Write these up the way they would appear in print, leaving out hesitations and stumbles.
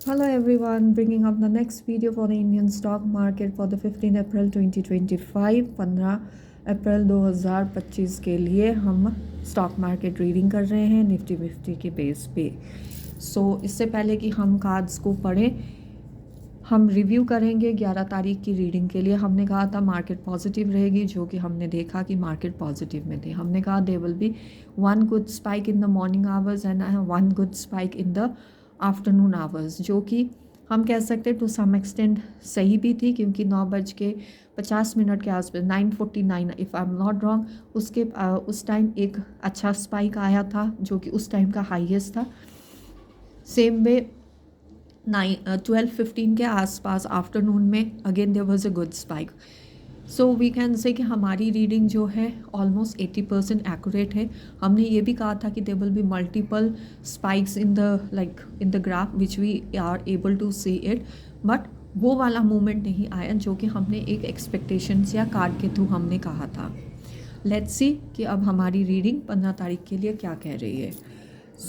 Hello everyone, bringing up the next video for the Indian stock market for the 15 April 2025, 15 अप्रैल 2025 के लिए हम stock market reading कर रहे हैं निफ्टी फिफ्टी के बेस पे। इससे पहले कि हम कार्ड्स को पढ़ें, हम रिव्यू करेंगे 11 तारीख की रीडिंग के लिए। हमने कहा था मार्केट पॉजिटिव रहेगी, जो कि हमने देखा कि मार्केट पॉजिटिव में थे। हमने कहा दे will be one good spike in the morning hours and one good spike in the afternoon hours, जो कि हम कह सकते हैं टू सम एक्सटेंट सही भी थी, क्योंकि 9:50 के आसपास 9:49 if I am not wrong उस टाइम एक अच्छा स्पाइक आया था, जो कि उस टाइम का हाईएस्ट था। सेम वे 12:15 के आसपास आफ्टरनून में again there was a good spike. So we can say कि हमारी रीडिंग जो है ऑलमोस्ट 80% एक्यूरेट है। हमने ये भी कहा था कि there will be multiple spikes in the graph which we are able to see it, but वो वाला मूवमेंट नहीं आया जो कि हमने एक एक्सपेक्टेशंस या कार्ड के थ्रू हमने कहा था। लेट्स सी कि अब हमारी रीडिंग 15 तारीख के लिए क्या कह रही है।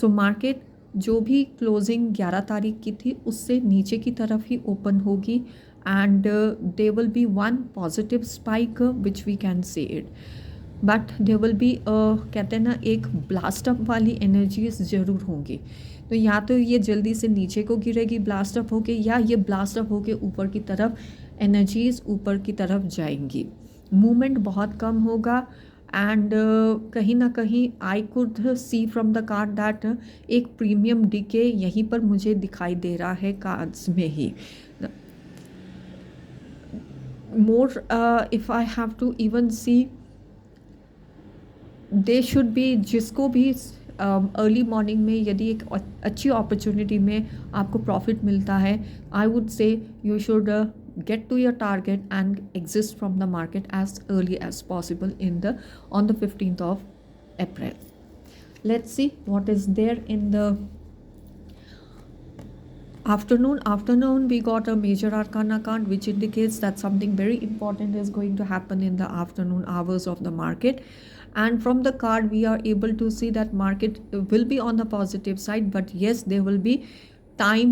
मार्केट जो भी क्लोजिंग 11 तारीख की थी उससे नीचे की तरफ ही ओपन होगी and they will be one positive spike which we can say it, but they will be कहते हैं ना एक ब्लास्ट अप वाली एनर्जीज ज़रूर होंगी। तो या तो ये जल्दी से नीचे को गिरेगी ब्लास्ट अप होके, या ये ब्लास्ट अप होके ऊपर की तरफ एनर्जीज ऊपर की तरफ जाएंगी। मूवमेंट बहुत कम होगा एंड कहीं ना कहीं I could see from the card that एक प्रीमियम डीके यहीं पर मुझे दिखाई दे रहा है कार्ड्स में ही। More if I have to even see they should be, जिसको भी अर्ली मॉर्निंग में यदि एक अच्छी अपॉर्चुनिटी में आपको प्रॉफिट मिलता है, I would say you should get to your target and exist from the market as early as possible on the 15th of April. Let's see what is there in the afternoon. We got a major arcana card which indicates that something very important is going to happen in the afternoon hours of the market, and from the card we are able to see that market will be on the positive side, but yes, there will be time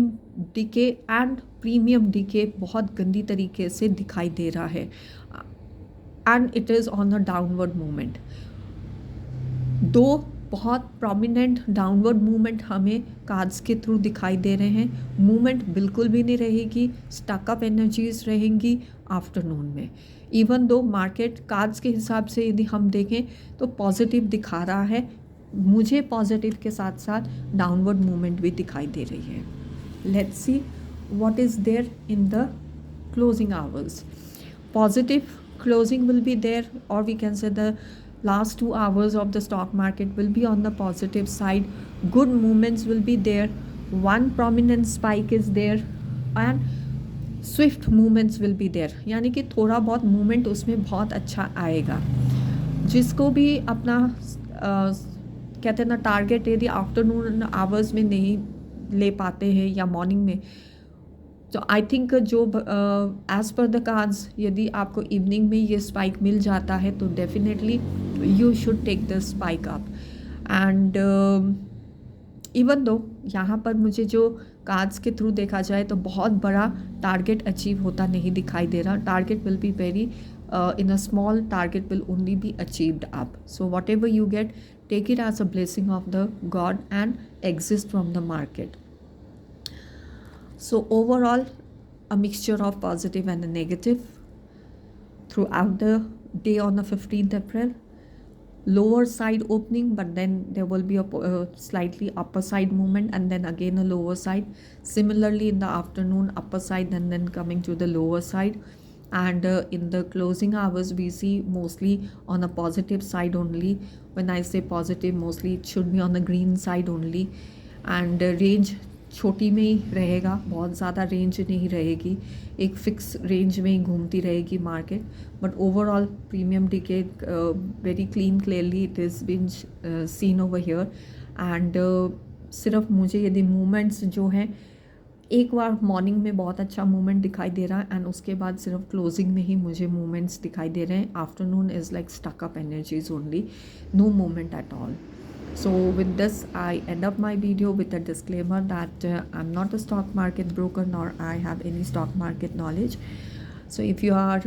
decay and premium decay बहुत गंदी तरीके से दिखाई दे रहा है and it is on the downward movement. दो बहुत प्रोमिनेंट डाउनवर्ड मूवमेंट हमें कार्ड्स के थ्रू दिखाई दे रहे हैं। मूवमेंट बिल्कुल भी नहीं रहेगी, स्टकअप एनर्जीज रहेंगी आफ्टरनून में। इवन दो मार्केट कार्ड्स के हिसाब से यदि हम देखें तो पॉजिटिव दिखा रहा है, मुझे पॉजिटिव के साथ साथ डाउनवर्ड मूवमेंट भी दिखाई दे रही है। Let's see what is there in the closing hours. Positive closing will be there, और we can say the last 2 hours of the stock market will be on the positive side. Good movements will be there, one prominent spike is there and swift movements will be there, यानी कि थोड़ा बहुत movement उसमें बहुत अच्छा आएगा। जिसको भी अपना कहते हैं ना टारगेट यदि आफ्टरनून आवर्स में नहीं ले पाते हैं या मॉर्निंग में, तो आई थिंक जो एज पर द कार्ड्स यदि आपको इवनिंग में ये स्पाइक मिल जाता है तो definitely you should take the spike up. And even though यहाँ पर मुझे जो कार्ड्स के थ्रू देखा जाए तो बहुत बड़ा टारगेट अचीव होता नहीं दिखाई दे रहा। Target will be very in a small target will only be achieved up. So whatever you get, take it as a blessing of the God and exist from the market. So overall, a mixture of positive and a negative throughout the day on the 15th April. Lower side opening, but then there will be a slightly upper side movement and then again a lower side. Similarly in the afternoon, upper side and then coming to the lower side. And in the closing hours we see mostly on a positive side only. When I say positive, mostly it should be on the green side only. And range छोटी में ही रहेगा, बहुत ज़्यादा range नहीं रहेगी, एक fix range में ही घूमती रहेगी market. But overall premium decay very clean clearly it is been seen over here. And सिर्फ मुझे यदि मूवमेंट्स जो हैं, एक बार मॉर्निंग में बहुत अच्छा मूवमेंट दिखाई दे रहा है एंड उसके बाद सिर्फ क्लोजिंग में ही मुझे मूवमेंट्स दिखाई दे रहे हैं। Afternoon is like stuck up energies only, no movement at all. So with this, I end up my video with a disclaimer that I'm not a stock market broker, nor I have any stock market knowledge. So if you are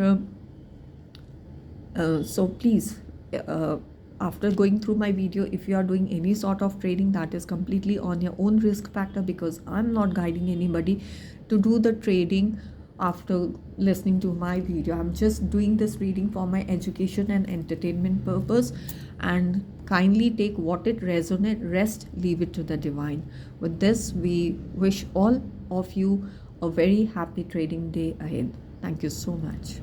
so please, uh, after going through my video, if you are doing any sort of trading, that is completely on your own risk factor, because I'm not guiding anybody to do the trading after listening to my video. I'm just doing this reading for my education and entertainment purpose, and kindly take what it resonate, rest leave it to the divine. With this, we wish all of you a very happy trading day ahead. Thank you so much.